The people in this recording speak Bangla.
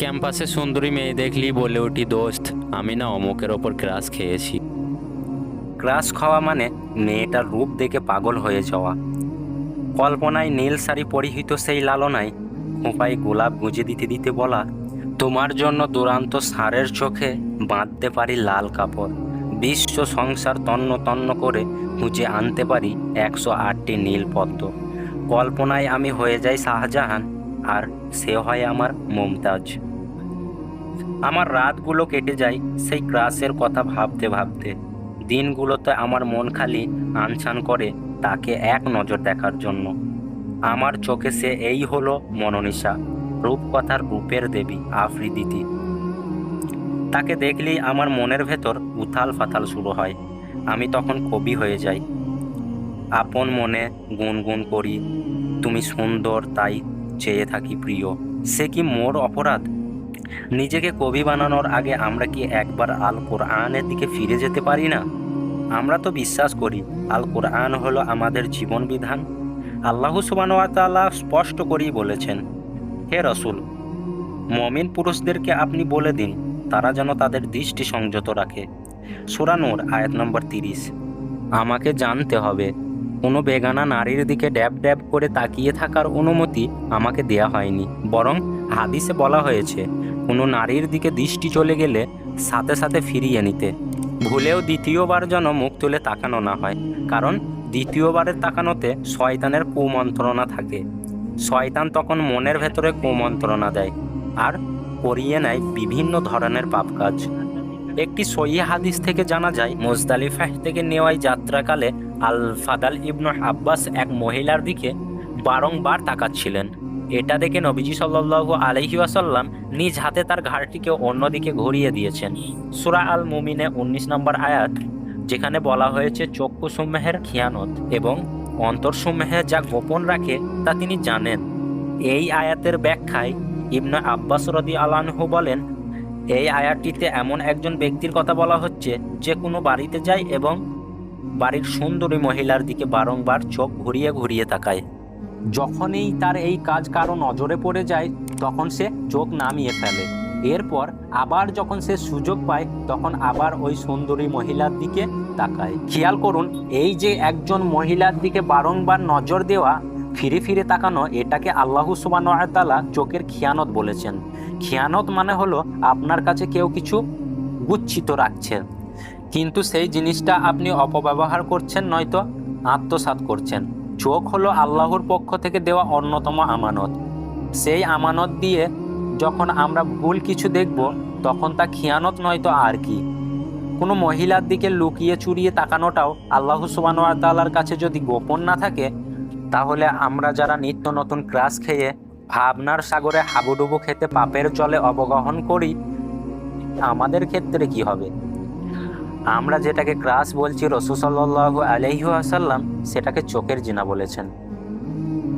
ক্যাম্পাসে সুন্দরী মেয়ে দেখলেই বলে উঠি, দোস্ত আমি না অমুকের ওপর ক্রাশ খেয়েছি। ক্রাশ খাওয়া মানে মেয়েটার রূপ দেখে পাগল হয়ে যাওয়া। কল্পনায় নীল শাড়ি পরিহিত সেই লালনায় খোঁপায় গোলাপ গুঁজে দিতে দিতে বলা, তোমার জন্য দুরান্ত ষাঁড়ের চোখে বাঁধতে পারি লাল কাপড়, বিশ্ব সংসার তন্ন তন্ন করে খুঁজে আনতে পারি 108টি নীল পদ্ম। কল্পনায় আমি হয়ে যাই শাহজাহান, আর সে হয় আমার মমতাজ। আমার রাতগুলো কেটে যায় সেই ক্রাশের কথা ভাবতে ভাবতে। দিনগুলোতে আমার মন খালি আনছান করে তাকে এক নজর দেখার জন্য। আমার চোখে সে এই হলো মনোনিশা, রূপকথার রূপের দেবী আফ্রিদিতি। তাকে দেখলেই আমার মনের ভেতর উথাল ফাথাল শুরু হয়। আমি তখন কবি হয়ে যাই, আপন মনে গুনগুন করি, তুমি সুন্দর তাই চেয়ে থাকি প্রিয়। সে কি মোর অপরাধ? নিজেকে কবি বানানোর আগে আমরা কি একবার আল কোরআনের দিকে ফিরে যেতে পারি না? আমরা তো বিশ্বাস করি আল কোরআন হলো আমাদের জীবন বিধান। আল্লাহ সুবহানাহু ওয়া তাআলা স্পষ্ট করেই বলেছেন, হে রসুল, মমিন পুরুষদেরকে আপনি বলে দিন তারা যেন তাদের দৃষ্টি সংযত রাখে। সূরা নূর আয়াত নম্বর 30। আমাকে জানতে হবে, কোনো বেগানা নারীর দিকে ড্যাব ড্যাব করে তাকিয়ে থাকার অনুমতি আমাকে দেয়া হয়নি, বরং হাদিসে বলা হয়েছে কোনো নারীর দিকে দৃষ্টি চলে গেলে সাথে সাথে ফিরিয়ে নিতে। ভুলেও দ্বিতীয়বার যেন মুখ তুলে তাকানো না হয়, কারণ দ্বিতীয়বারের তাকানোতে শয়তানের কুমন্ত্রণা থাকে। শয়তান তখন মনের ভেতরে কুমন্ত্রণা দেয় আর করিয়ে নেয় বিভিন্ন ধরনের পাপ কাজ। একটি সহিহ হাদিস থেকে জানা যায়, মুজদালিফাহ থেকে নেওয়াই যাত্রাকালে আল ফাদাল ইবনু আব্বাস এক মহিলার দিকে বারংবার তাকাচ্ছিলেন। এটা দেখে নবীজি সাল্লাল্লাহু আলাইহি ওয়াসাল্লাম নিজ হাতে তার ঘাড়টিকে অন্যদিকে ঘুরিয়ে দিয়েছেন। সূরা আল মুমিনে 19 নম্বর আয়াত, যেখানে বলা হয়েছে চক্ষুসমূহের খিয়ানত এবং অন্তরসমূহে যা গোপন রাখে তা তিনি জানেন। এই আয়াতের ব্যাখ্যায় ইবনে আব্বাস রাদিয়াল্লাহু আনহু বলেন, এই আয়াতটিতে এমন একজন ব্যক্তির কথা বলা হচ্ছে যে কোনো বাড়িতে যায় এবং বাড়ির সুন্দরী মহিলার দিকে বারংবার চোখ ঘুরিয়ে ঘুরিয়ে তাকায়। যখনই তার এই কাজ কারো নজরে পড়ে যায় তখন সে চোখ নামিয়ে ফেলে। এরপর আবার যখন সে সুযোগ পায় তখন আবার ওই সুন্দরী মহিলার দিকে তাকায়। খেয়াল করুন, এই যে একজন মহিলার দিকে বারংবার নজর দেওয়া, ফিরে ফিরে তাকানো, এটাকে আল্লাহ সুবহানাহু ওয়া তাআলা চোখের খিয়ানত বলেছেন। খিয়ানত মানে হলো আপনার কাছে কেউ কিছু গুচ্ছিত রাখছে, কিন্তু সেই জিনিসটা আপনি অপব্যবহার করছেন নয়তো আত্মসাৎ করছেন। চোখ হলো আল্লাহর পক্ষ থেকে দেওয়া অন্যতম আমানত। সেই আমানত দিয়ে যখন আমরা ভুল কিছু দেখব তখন তা খিয়ানত নয়তো আর কি। কোনো মহিলার দিকে লুকিয়ে চুরিয়ে তাকানোটাও আল্লাহ সুবহানাহু ওয়া তাআলার কাছে যদি গোপন না থাকে, তাহলে আমরা যারা নিত্য নতুন ক্রাশ খেয়ে ভাবনার সাগরে হাবুডুবু খেতে পাপের জলে অবগাহন করি, আমাদের ক্ষেত্রে কি হবে? আমরা যেটাকে ক্রাশ বলছি রাসূল সাল্লাল্লাহু আলাইহি ওয়াসাল্লাম সেটাকে চোখের জিনা বলেছেন।